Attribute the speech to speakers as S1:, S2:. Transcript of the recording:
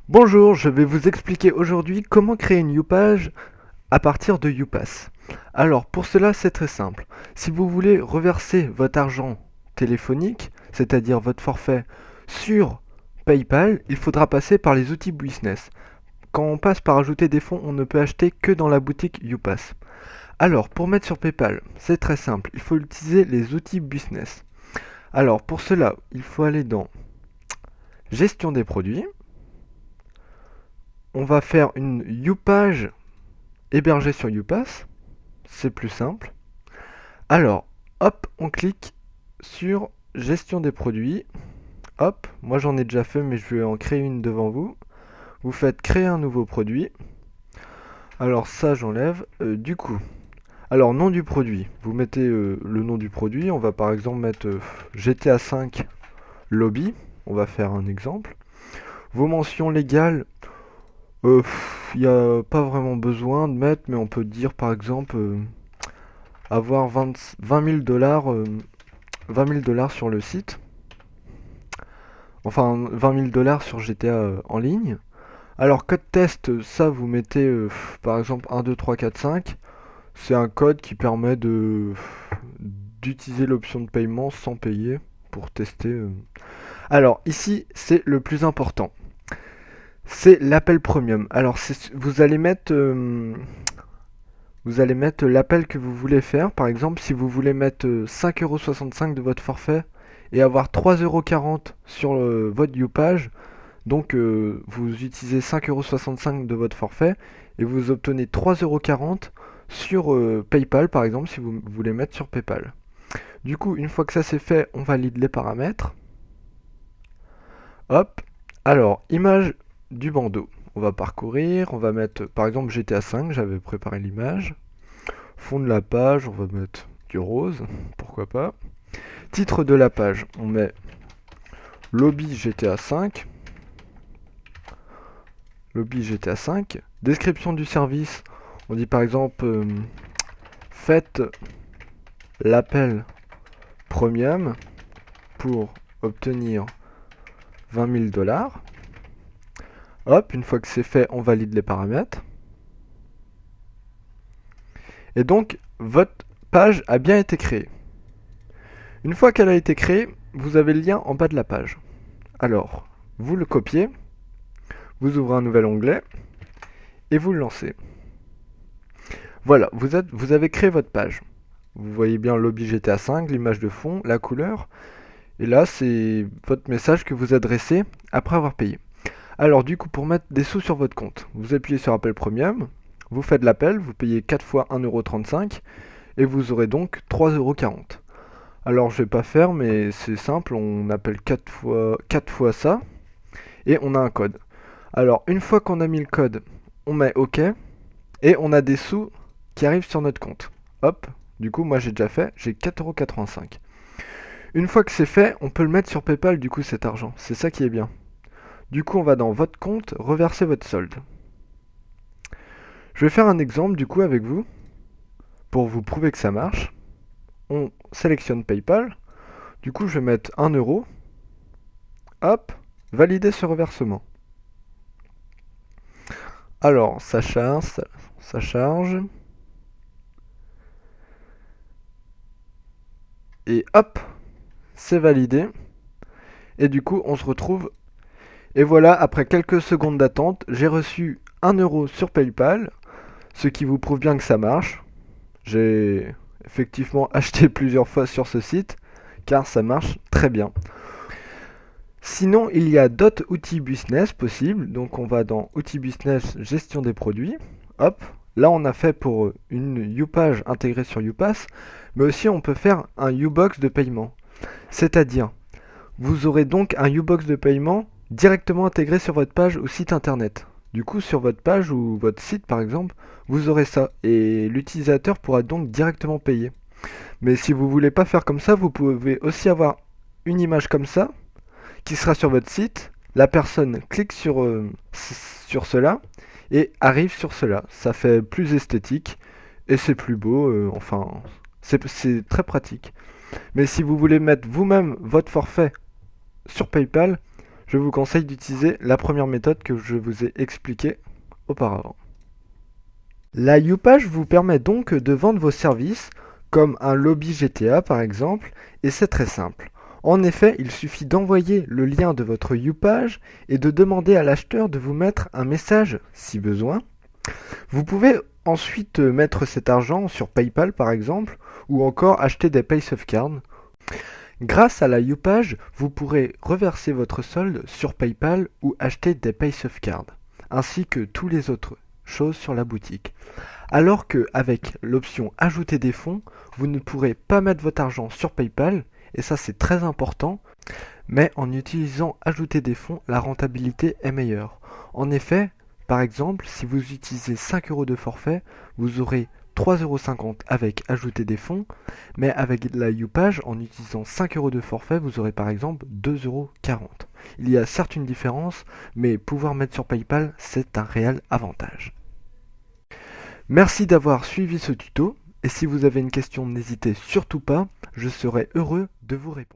S1: Bonjour, je vais vous expliquer aujourd'hui comment créer une YouPage à partir de YouPass. Alors pour cela c'est très simple. Si vous voulez reverser votre argent téléphonique, c'est-à-dire votre forfait, sur PayPal, il faudra passer par les outils business. Quand on passe par ajouter des fonds, on ne peut acheter que dans la boutique YouPass. Alors pour mettre sur PayPal, c'est très simple, il faut utiliser les outils business. Alors pour cela, il faut aller dans Gestion des produits. On va faire une YouPage hébergée sur YouPass. C'est plus simple. Alors, hop, on clique sur Gestion des produits. Hop, moi j'en ai déjà fait, mais je vais en créer une devant vous. Vous faites créer un nouveau produit. Alors ça, j'enlève. Du coup, alors nom du produit. Vous mettez le nom du produit. On va par exemple mettre GTA 5 Lobby. On va faire un exemple. Vos mentions légales, il n'y a pas vraiment besoin de mettre, mais on peut dire par exemple avoir 20 000 $, sur le site. Enfin, 20 000 $ sur GTA en ligne. Alors, code test, ça vous mettez par exemple 1, 2, 3, 4, 5. C'est un code qui permet d'utiliser l'option de paiement sans payer pour tester. Alors, ici, c'est le plus important. C'est l'appel premium. Alors, vous allez mettre l'appel que vous voulez faire. Par exemple, si vous voulez mettre 5,65 € de votre forfait et avoir 3,40 € sur votre YouPage, donc vous utilisez 5,65 € de votre forfait et vous obtenez 3,40 € sur PayPal, par exemple, si vous voulez mettre sur PayPal. Du coup, une fois que ça c'est fait, on valide les paramètres. Hop. Alors, image du bandeau. On va parcourir, on va mettre par exemple GTA 5, j'avais préparé l'image. Fond de la page, on va mettre du rose, pourquoi pas. Titre de la page, on met Lobby GTA 5. Lobby GTA 5. Description du service, on dit par exemple faites l'appel premium pour obtenir 20 000 $. Hop, une fois que c'est fait, on valide les paramètres. Et donc, votre page a bien été créée. Une fois qu'elle a été créée, vous avez le lien en bas de la page. Alors, vous le copiez, vous ouvrez un nouvel onglet, et vous le lancez. Voilà, vous avez créé votre page. Vous voyez bien Lobby GTA 5, l'image de fond, la couleur. Et là, c'est votre message que vous adressez après avoir payé. Alors du coup, pour mettre des sous sur votre compte, vous appuyez sur appel premium, vous faites l'appel, vous payez 4 fois 1,35 € et vous aurez donc 3,40 €. Alors je vais pas faire, mais c'est simple, on appelle 4 fois ça et on a un code. Alors une fois qu'on a mis le code, on met OK et on a des sous qui arrivent sur notre compte. Hop, du coup moi j'ai déjà fait, j'ai 4,85 €. Une fois que c'est fait, on peut le mettre sur PayPal du coup cet argent, c'est ça qui est bien. Du coup, on va dans votre compte, reverser votre solde. Je vais faire un exemple du coup avec vous, pour vous prouver que ça marche. On sélectionne PayPal. Du coup, je vais mettre 1 €. Hop, valider ce reversement. Alors, ça charge, ça charge. Et hop, c'est validé. Et du coup, on se retrouve. Et voilà, après quelques secondes d'attente, j'ai reçu 1 € sur PayPal, ce qui vous prouve bien que ça marche. J'ai effectivement acheté plusieurs fois sur ce site, car ça marche très bien. Sinon, il y a d'autres outils business possibles. Donc on va dans outils business, gestion des produits. Hop, là on a fait pour une YouPage intégrée sur YouPass, mais aussi on peut faire un YouBox de paiement. C'est-à-dire, vous aurez donc un YouBox de paiement directement intégré sur votre page ou site internet. Du coup, sur votre page ou votre site par exemple, vous aurez ça et l'utilisateur pourra donc directement payer. Mais si vous voulez pas faire comme ça, vous pouvez aussi avoir une image comme ça qui sera sur votre site. La personne clique sur cela et arrive sur cela. Ça fait plus esthétique et c'est plus beau, enfin, c'est très pratique. Mais si vous voulez mettre vous-même votre forfait sur PayPal, je vous conseille d'utiliser la première méthode que je vous ai expliquée auparavant. La YouPage vous permet donc de vendre vos services, comme un lobby GTA par exemple, et c'est très simple. En effet, il suffit d'envoyer le lien de votre YouPage et de demander à l'acheteur de vous mettre un message si besoin. Vous pouvez ensuite mettre cet argent sur PayPal par exemple, ou encore acheter des PaySafeCard. Grâce à la YouPage, vous pourrez reverser votre solde sur PayPal ou acheter des PaySafeCard, ainsi que tous les autres choses sur la boutique. Alors que avec l'option ajouter des fonds, vous ne pourrez pas mettre votre argent sur PayPal, et ça c'est très important, mais en utilisant ajouter des fonds, la rentabilité est meilleure. En effet, par exemple, si vous utilisez 5 euros de forfait, vous aurez 3,50 € avec ajouter des fonds, mais avec la YouPage, en utilisant 5 euros de forfait, vous aurez par exemple 2,40 €. Il y a certes une différence, mais pouvoir mettre sur PayPal, c'est un réel avantage. Merci d'avoir suivi ce tuto, et si vous avez une question, n'hésitez surtout pas, je serai heureux de vous répondre.